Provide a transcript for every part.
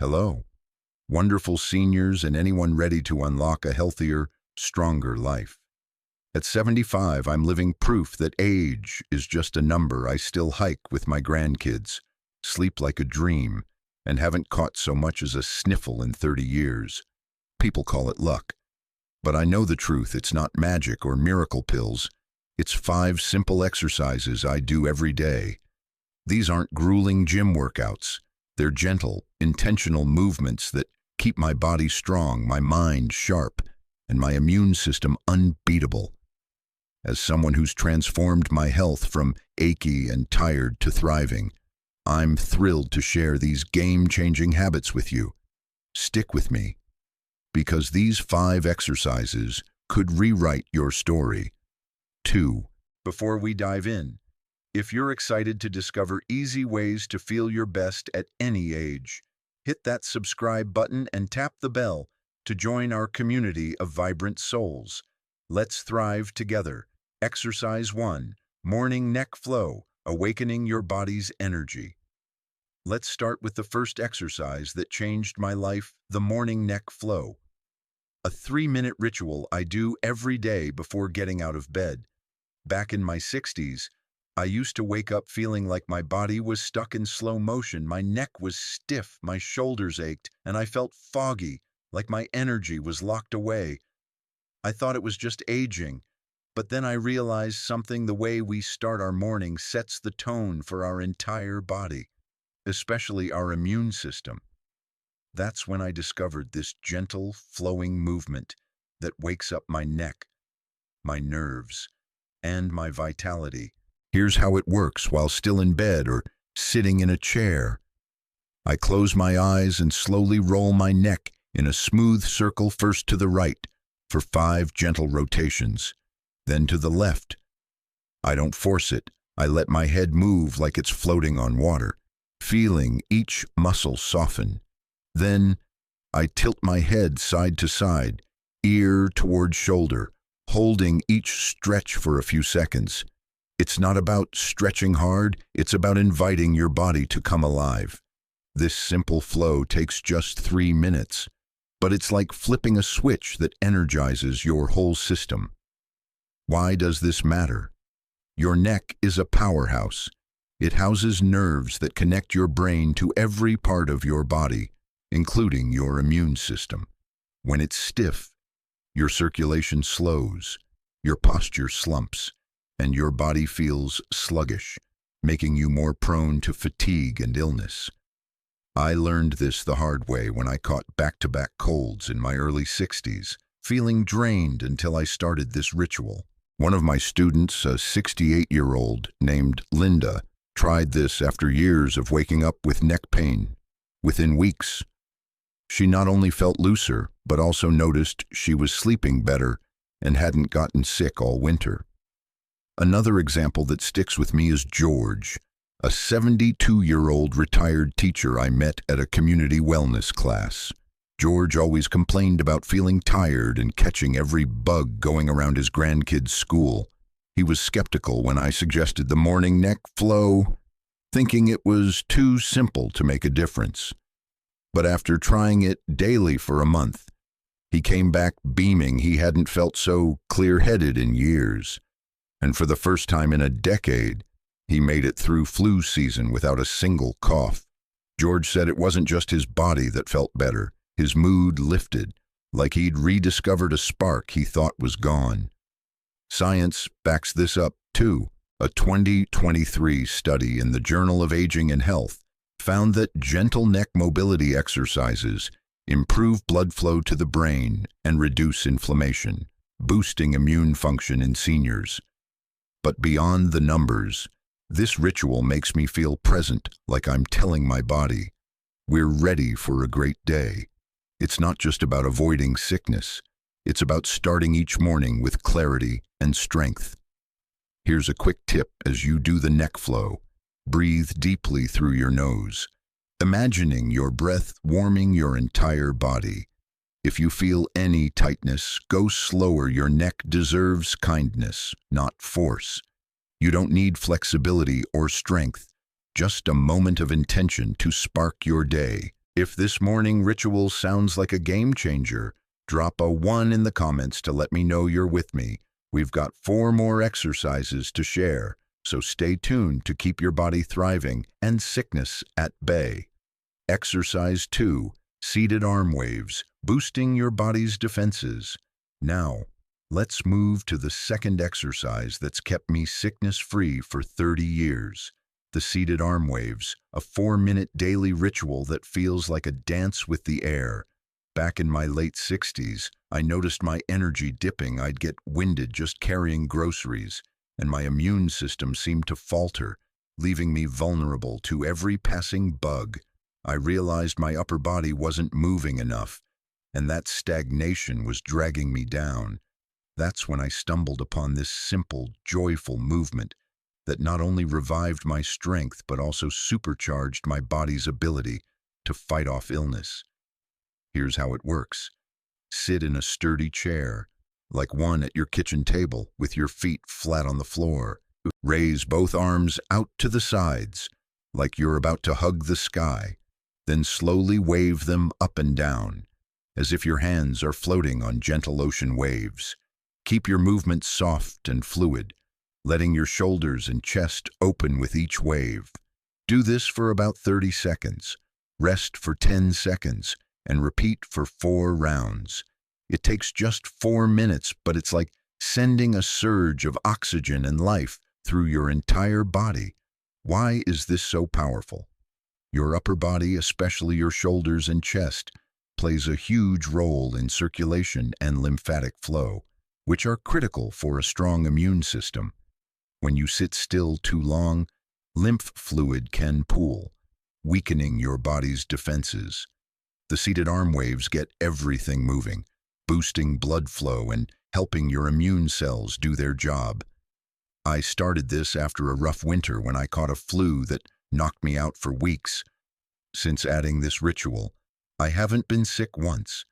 Hello, wonderful seniors and anyone ready to unlock a healthier, stronger life. At 75, I'm living proof that age is just a number. I still hike with my grandkids, sleep like a dream, and haven't caught so much as a sniffle in 30 years. People call it luck. But I know the truth. It's not magic or miracle pills. It's 5 simple exercises I do every day. These aren't grueling gym workouts. They're gentle, intentional movements that keep my body strong, my mind sharp, and my immune system unbeatable. As someone who's transformed my health from achy and tired to thriving, I'm thrilled to share these game-changing habits with you. Stick with me, because these 5 exercises could rewrite your story. 2. Before we dive in, if you're excited to discover easy ways to feel your best at any age, hit that subscribe button and tap the bell to join our community of vibrant souls. Let's thrive together. Exercise 1. Morning neck flow, awakening your body's energy. Let's start with the first exercise that changed my life, the morning neck flow. A 3-minute ritual I do every day before getting out of bed. Back in my 60s, I used to wake up feeling like my body was stuck in slow motion. My neck was stiff, my shoulders ached, and I felt foggy, like my energy was locked away. I thought it was just aging. But then I realized something: the way we start our morning sets the tone for our entire body, especially our immune system. That's when I discovered this gentle, flowing movement that wakes up my neck, my nerves, and my vitality. Here's how it works while still in bed or sitting in a chair. I close my eyes and slowly roll my neck in a smooth circle, first to the right for 5 gentle rotations, then to the left. I don't force it. I let my head move like it's floating on water, feeling each muscle soften. Then I tilt my head side to side, ear toward shoulder, holding each stretch for a few seconds. It's not about stretching hard, it's about inviting your body to come alive. This simple flow takes just 3 minutes, but it's like flipping a switch that energizes your whole system. Why does this matter? Your neck is a powerhouse. It houses nerves that connect your brain to every part of your body, including your immune system. When it's stiff, your circulation slows, your posture slumps, and your body feels sluggish, making you more prone to fatigue and illness. I learned this the hard way when I caught back-to-back colds in my early 60s, feeling drained until I started this ritual. One of my students, a 68-year-old named Linda, tried this after years of waking up with neck pain. Within weeks, she not only felt looser, but also noticed she was sleeping better and hadn't gotten sick all winter. Another example that sticks with me is George, a 72-year-old retired teacher I met at a community wellness class. George always complained about feeling tired and catching every bug going around his grandkids' school. He was skeptical when I suggested the morning neck flow, thinking it was too simple to make a difference. But after trying it daily for a month, he came back beaming. He hadn't felt so clear-headed in years. And for the first time in a decade, he made it through flu season without a single cough. George said it wasn't just his body that felt better. His mood lifted, like he'd rediscovered a spark he thought was gone. Science backs this up, too. A 2023 study in the Journal of Aging and Health found that gentle neck mobility exercises improve blood flow to the brain and reduce inflammation, boosting immune function in seniors. But beyond the numbers, this ritual makes me feel present, like I'm telling my body, we're ready for a great day. It's not just about avoiding sickness. It's about starting each morning with clarity and strength. Here's a quick tip as you do the neck flow. Breathe deeply through your nose, imagining your breath warming your entire body. If you feel any tightness, go slower. Your neck deserves kindness, not force. You don't need flexibility or strength, just a moment of intention to spark your day. If this morning ritual sounds like a game changer, drop a 1 in the comments to let me know you're with me. We've got 4 more exercises to share, so stay tuned to keep your body thriving and sickness at bay. Exercise 2, seated arm waves, boosting your body's defenses. Now, let's move to the second exercise that's kept me sickness-free for 30 years. The seated arm waves, a 4-minute daily ritual that feels like a dance with the air. Back in my late 60s, I noticed my energy dipping. I'd get winded just carrying groceries, and my immune system seemed to falter, leaving me vulnerable to every passing bug. I realized my upper body wasn't moving enough, and that stagnation was dragging me down. That's when I stumbled upon this simple, joyful movement that not only revived my strength but also supercharged my body's ability to fight off illness. Here's how it works. Sit in a sturdy chair, like one at your kitchen table, with your feet flat on the floor. Raise both arms out to the sides, like you're about to hug the sky. Then slowly wave them up and down, as if your hands are floating on gentle ocean waves. Keep your movements soft and fluid, letting your shoulders and chest open with each wave. Do this for about 30 seconds. Rest for 10 seconds, and repeat for 4 rounds. It takes just 4 minutes, but it's like sending a surge of oxygen and life through your entire body. Why is this so powerful? Your upper body, especially your shoulders and chest, plays a huge role in circulation and lymphatic flow, which are critical for a strong immune system. When you sit still too long, lymph fluid can pool, weakening your body's defenses. The seated arm waves get everything moving, boosting blood flow and helping your immune cells do their job. I started this after a rough winter when I caught a flu that knocked me out for weeks. Since adding this ritual, I haven't been sick once,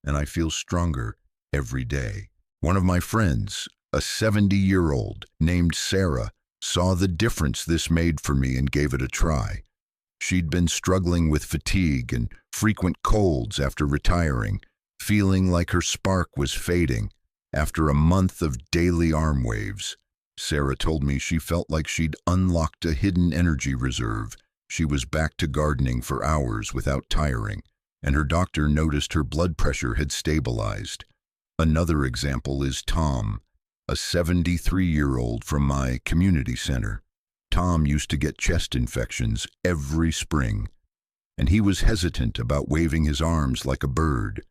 and I feel stronger every day. One of my friends, a 70-year-old named Sarah, saw the difference this made for me and gave it a try. She'd been struggling with fatigue and frequent colds after retiring, feeling like her spark was fading. After a month of daily arm waves, Sarah told me she felt like she'd unlocked a hidden energy reserve. She was back to gardening for hours without tiring, and her doctor noticed her blood pressure had stabilized. Another example is Tom, a 73-year-old from my community center. Tom used to get chest infections every spring, and he was hesitant about waving his arms like a bird.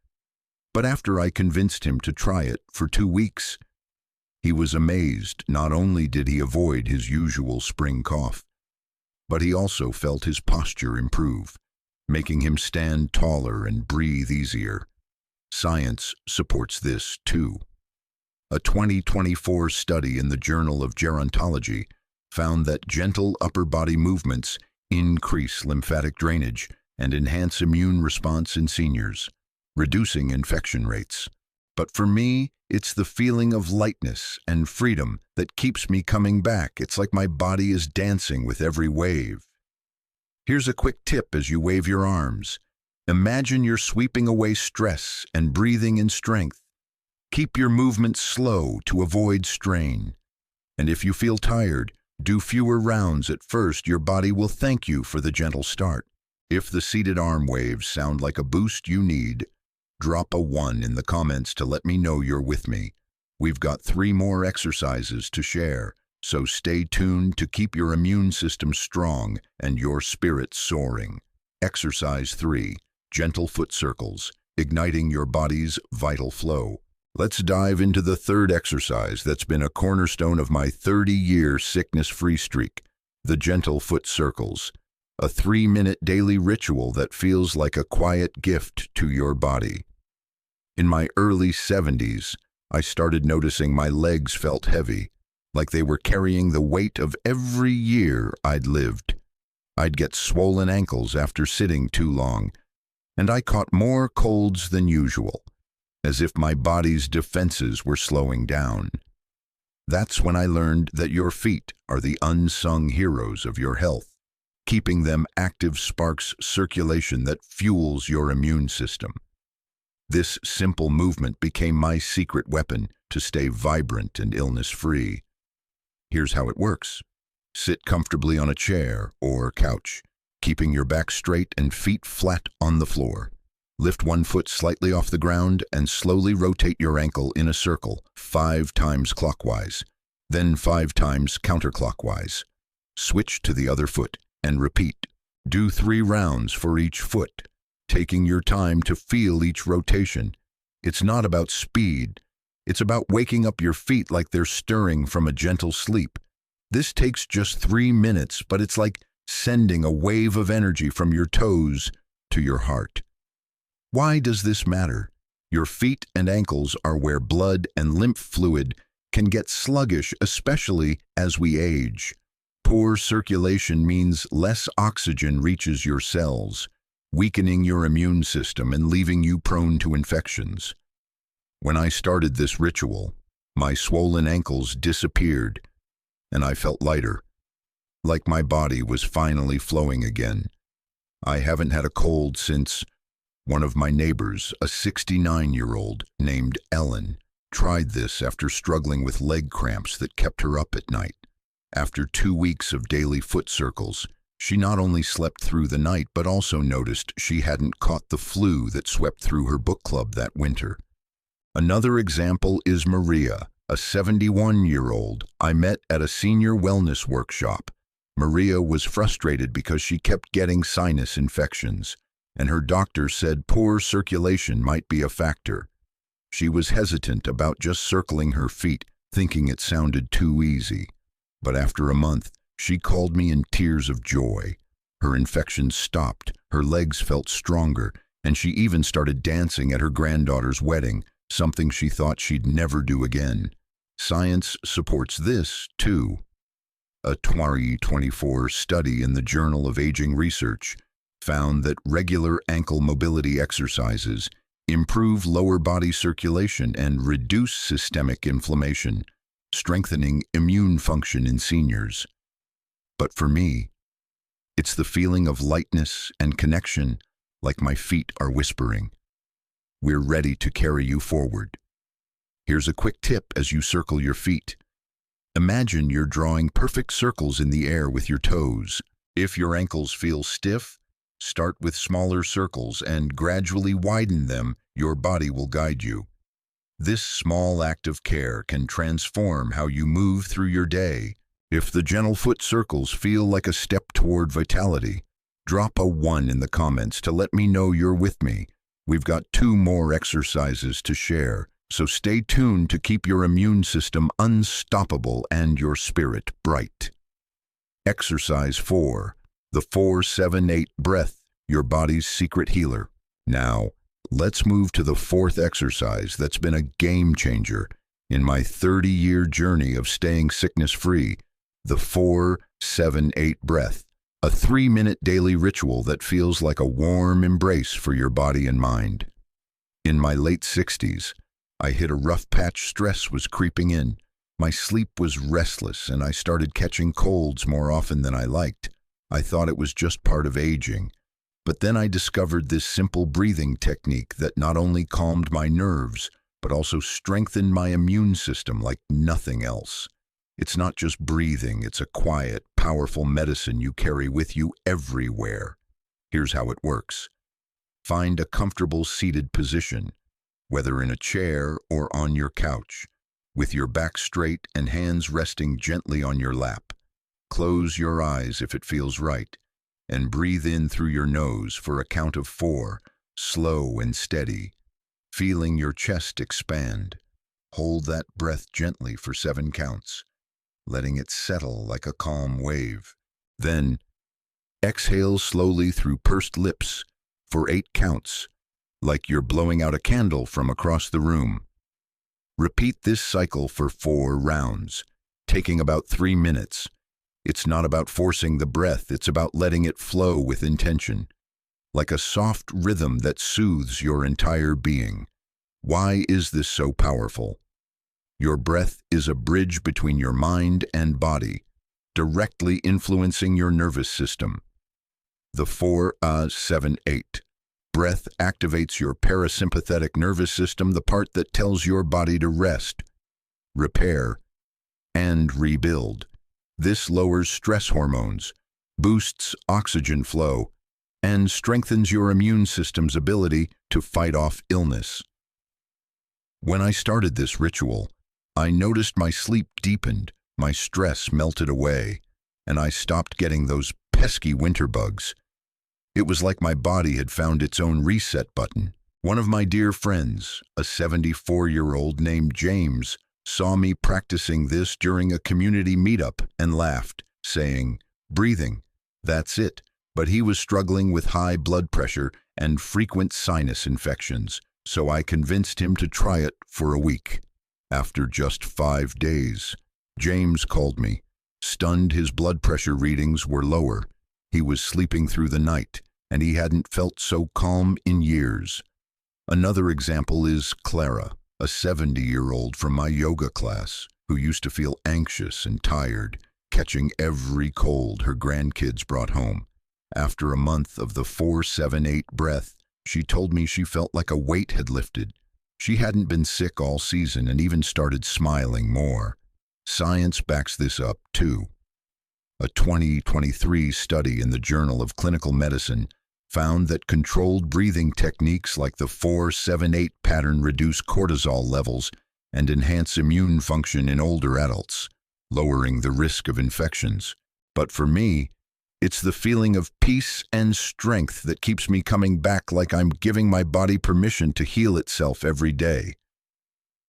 But after I convinced him to try it for 2 weeks, he was amazed. Not only did he avoid his usual spring cough, but he also felt his posture improve, making him stand taller and breathe easier. Science supports this, too. A 2024 study in the Journal of Gerontology found that gentle upper body movements increase lymphatic drainage and enhance immune response in seniors, reducing infection rates. But for me, it's the feeling of lightness and freedom that keeps me coming back. It's like my body is dancing with every wave. Here's a quick tip as you wave your arms. Imagine you're sweeping away stress and breathing in strength. Keep your movements slow to avoid strain. And if you feel tired, do fewer rounds at first. Your body will thank you for the gentle start. If the seated arm waves sound like a boost you need, drop a 1 in the comments to let me know you're with me. We've got 3 more exercises to share, so stay tuned to keep your immune system strong and your spirit soaring. Exercise 3, gentle foot circles, igniting your body's vital flow. Let's dive into the third exercise that's been a cornerstone of my 30-year sickness-free streak, the gentle foot circles, a 3-minute daily ritual that feels like a quiet gift to your body. In my early 70s, I started noticing my legs felt heavy, like they were carrying the weight of every year I'd lived. I'd get swollen ankles after sitting too long, and I caught more colds than usual, as if my body's defenses were slowing down. That's when I learned that your feet are the unsung heroes of your health. Keeping them active sparks circulation that fuels your immune system. This simple movement became my secret weapon to stay vibrant and illness-free. Here's how it works. Sit comfortably on a chair or couch, keeping your back straight and feet flat on the floor. Lift one foot slightly off the ground and slowly rotate your ankle in a circle 5 times clockwise, then 5 times counterclockwise. Switch to the other foot and repeat. Do 3 rounds for each foot, taking your time to feel each rotation. It's not about speed. It's about waking up your feet like they're stirring from a gentle sleep. This takes just 3 minutes, but it's like sending a wave of energy from your toes to your heart. Why does this matter? Your feet and ankles are where blood and lymph fluid can get sluggish, especially as we age. Poor circulation means less oxygen reaches your cells, weakening your immune system and leaving you prone to infections. When I started this ritual, my swollen ankles disappeared, and I felt lighter, like my body was finally flowing again. I haven't had a cold since one of my neighbors, a 69-year-old named Ellen, tried this after struggling with leg cramps that kept her up at night. After 2 weeks of daily foot circles, she not only slept through the night but also noticed she hadn't caught the flu that swept through her book club that winter. Another example is Maria, a 71-year-old I met at a senior wellness workshop. Maria was frustrated because she kept getting sinus infections, and her doctor said poor circulation might be a factor. She was hesitant about just circling her feet, thinking it sounded too easy. But after a month, she called me in tears of joy. Her infections stopped, her legs felt stronger, and she even started dancing at her granddaughter's wedding, something she thought she'd never do again. Science supports this, too. A 2024 study in the Journal of Aging Research found that regular ankle mobility exercises improve lower body circulation and reduce systemic inflammation, strengthening immune function in seniors. But for me, it's the feeling of lightness and connection, like my feet are whispering, "We're ready to carry you forward." Here's a quick tip as you circle your feet. Imagine you're drawing perfect circles in the air with your toes. If your ankles feel stiff, start with smaller circles and gradually widen them. Your body will guide you. This small act of care can transform how you move through your day. If the gentle foot circles feel like a step toward vitality, drop a 1 in the comments to let me know you're with me. We've got 2 more exercises to share, so stay tuned to keep your immune system unstoppable and your spirit bright. Exercise 4, the 4-7-8 breath, your body's secret healer. Now, let's move to the 4th exercise that's been a game changer in my 30-year journey of staying sickness-free, the 4-7-8 breath, a 3-minute daily ritual that feels like a warm embrace for your body and mind. In my late 60s, I hit a rough patch. Stress was creeping in. My sleep was restless, and I started catching colds more often than I liked. I thought it was just part of aging. But then I discovered this simple breathing technique that not only calmed my nerves, but also strengthened my immune system like nothing else. It's not just breathing, it's a quiet, powerful medicine you carry with you everywhere. Here's how it works. Find a comfortable seated position, whether in a chair or on your couch, with your back straight and hands resting gently on your lap. Close your eyes if it feels right, and breathe in through your nose for a count of 4, slow and steady, feeling your chest expand. Hold that breath gently for 7 counts, letting it settle like a calm wave. Then, exhale slowly through pursed lips for 8 counts, like you're blowing out a candle from across the room. Repeat this cycle for 4 rounds, taking about 3 minutes. It's not about forcing the breath, it's about letting it flow with intention, like a soft rhythm that soothes your entire being. Why is this so powerful? Your breath is a bridge between your mind and body, directly influencing your nervous system. The 4-7-8 breath activates your parasympathetic nervous system, the part that tells your body to rest, repair, and rebuild. This lowers stress hormones, boosts oxygen flow, and strengthens your immune system's ability to fight off illness. When I started this ritual, I noticed my sleep deepened, my stress melted away, and I stopped getting those pesky winter bugs. It was like my body had found its own reset button. One of my dear friends, a 74-year-old named James, saw me practicing this during a community meetup and laughed, saying, "Breathing, that's it." But he was struggling with high blood pressure and frequent sinus infections, so I convinced him to try it for a week. After just 5 days, James called me. Stunned, his blood pressure readings were lower. He was sleeping through the night, and he hadn't felt so calm in years. Another example is Clara, a 70-year-old from my yoga class, who used to feel anxious and tired, catching every cold her grandkids brought home. After a month of the 4-7-8 breath, she told me she felt like a weight had lifted. She hadn't been sick all season and even started smiling more. Science backs this up, too. A 2023 study in the Journal of Clinical Medicine found that controlled breathing techniques like the 4-7-8 pattern reduce cortisol levels and enhance immune function in older adults, lowering the risk of infections. But for me, it's the feeling of peace and strength that keeps me coming back, like I'm giving my body permission to heal itself every day.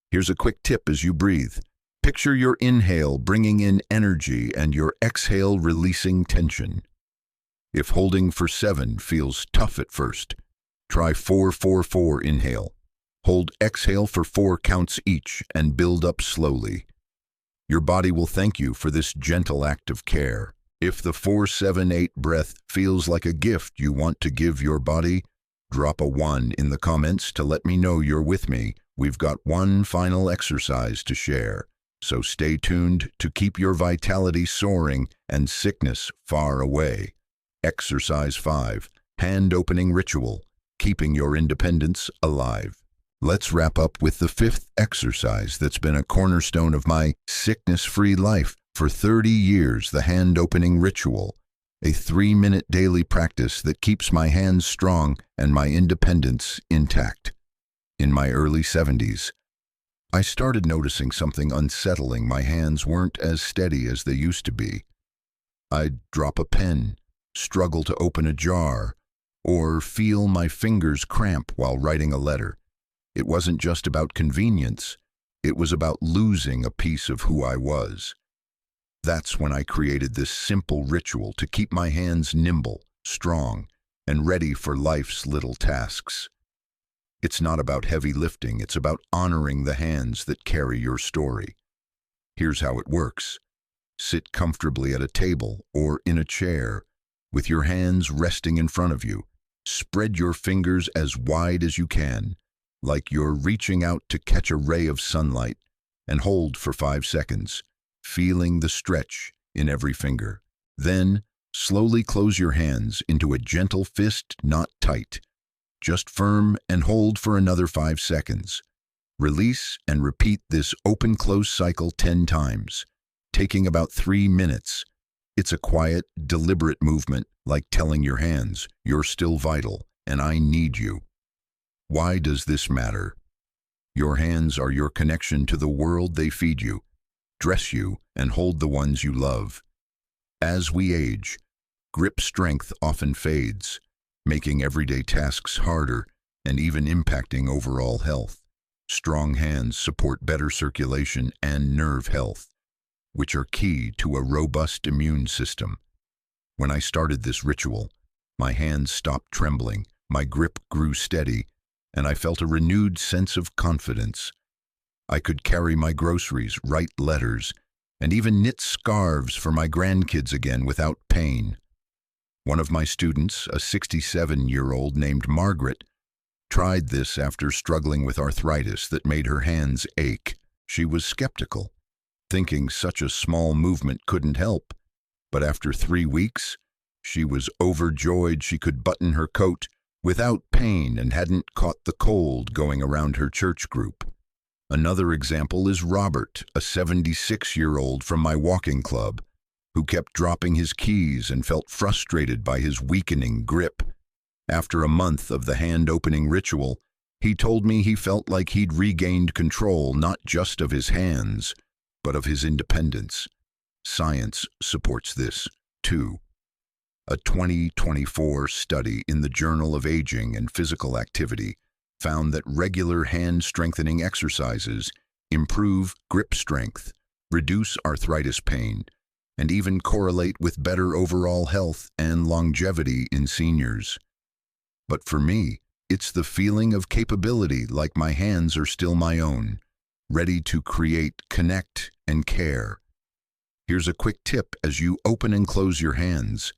Here's a quick tip as you breathe. Picture your inhale bringing in energy and your exhale releasing tension. If holding for 7 feels tough at first, try 4-4-4 inhale. Hold exhale for 4 counts each and build up slowly. Your body will thank you for this gentle act of care. If the 4-7-8 breath feels like a gift you want to give your body, drop a 1 in the comments to let me know you're with me. We've got one final exercise to share, so stay tuned to keep your vitality soaring and sickness far away. Exercise 5, Hand Opening Ritual, Keeping Your Independence Alive. Let's wrap up with the 5th exercise that's been a cornerstone of my sickness-free life for 30 years, the hand opening ritual, a 3-minute daily practice that keeps my hands strong and my independence intact. In my early 70s, I started noticing something unsettling. My hands weren't as steady as they used to be. I'd drop a pen, struggle to open a jar, or feel my fingers cramp while writing a letter. It wasn't just about convenience, it was about losing a piece of who I was. That's when I created this simple ritual to keep my hands nimble, strong, and ready for life's little tasks. It's not about heavy lifting, it's about honoring the hands that carry your story. Here's how it works. Sit comfortably at a table or in a chair, with your hands resting in front of you. Spread your fingers as wide as you can, like you're reaching out to catch a ray of sunlight, and hold for 5 seconds, feeling the stretch in every finger. Then, slowly close your hands into a gentle fist, not tight. Just firm and hold for another 5 seconds. Release and repeat this open-close cycle 10 times, taking about 3 minutes. It's a quiet, deliberate movement, like telling your hands, "You're still vital, and I need you." Why does this matter? Your hands are your connection to the world. They feed you, dress you, and hold the ones you love. As we age, grip strength often fades, making everyday tasks harder and even impacting overall health. Strong hands support better circulation and nerve health, which are key to a robust immune system. When I started this ritual, my hands stopped trembling, my grip grew steady, and I felt a renewed sense of confidence. I could carry my groceries, write letters, and even knit scarves for my grandkids again without pain. One of my students, a 67-year-old named Margaret, tried this after struggling with arthritis that made her hands ache. She was skeptical, thinking such a small movement couldn't help. But after 3 weeks, She was overjoyed she could button her coat without pain and hadn't caught the cold going around her church group. Another example is Robert, a 76-year-old from my walking club, who kept dropping his keys and felt frustrated by his weakening grip. After a month of the hand-opening ritual, he told me he felt like he'd regained control not just of his hands, but of his independence. Science supports this, too. A 2024 study in the Journal of Aging and Physical Activity found that regular hand-strengthening exercises improve grip strength, reduce arthritis pain, and even correlate with better overall health and longevity in seniors. But for me, it's the feeling of capability, like my hands are still my own, ready to create, connect, and care. Here's a quick tip as you open and close your hands.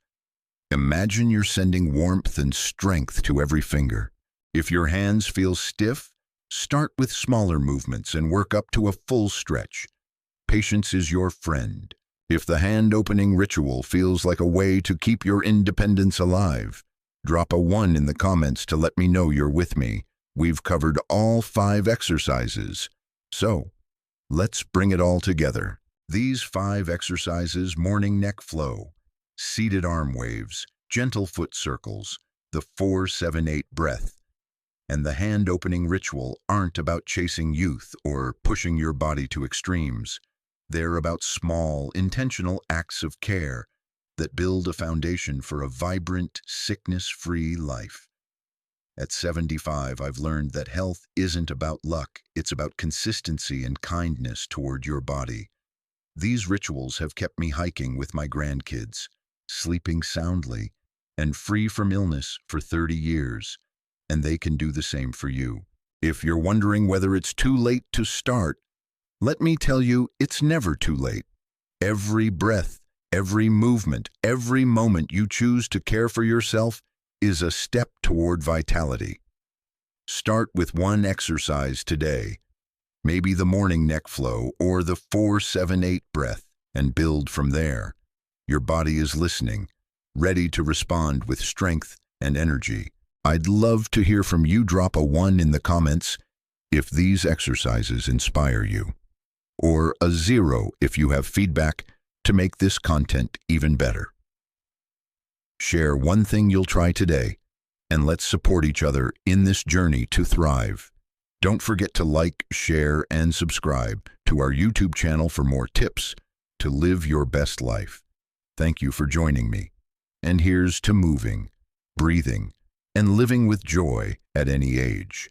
Imagine you're sending warmth and strength to every finger. If your hands feel stiff, start with smaller movements and work up to a full stretch. Patience is your friend. If the hand-opening ritual feels like a way to keep your independence alive, drop a 1 in the comments to let me know you're with me. We've covered all 5 exercises. So, let's bring it all together. These 5 exercises: morning neck flow, seated arm waves, gentle foot circles, the 4-7-8 breath, and the hand-opening ritual aren't about chasing youth or pushing your body to extremes. They're about small, intentional acts of care that build a foundation for a vibrant, sickness-free life. At 75, I've learned that health isn't about luck, it's about consistency and kindness toward your body. These rituals have kept me hiking with my grandkids, sleeping soundly, and free from illness for 30 years, and they can do the same for you. If you're wondering whether it's too late to start, let me tell you, it's never too late. Every breath, every movement, every moment you choose to care for yourself is a step toward vitality. Start with one exercise today, maybe the morning neck flow or the 4-7-8 breath, and build from there. Your body is listening, ready to respond with strength and energy. I'd love to hear from you. Drop a 1 in the comments if these exercises inspire you, or a 0 if you have feedback to make this content even better. Share one thing you'll try today, and let's support each other in this journey to thrive. Don't forget to like, share, and subscribe to our YouTube channel for more tips to live your best life. Thank you for joining me. And here's to moving, breathing, and living with joy at any age.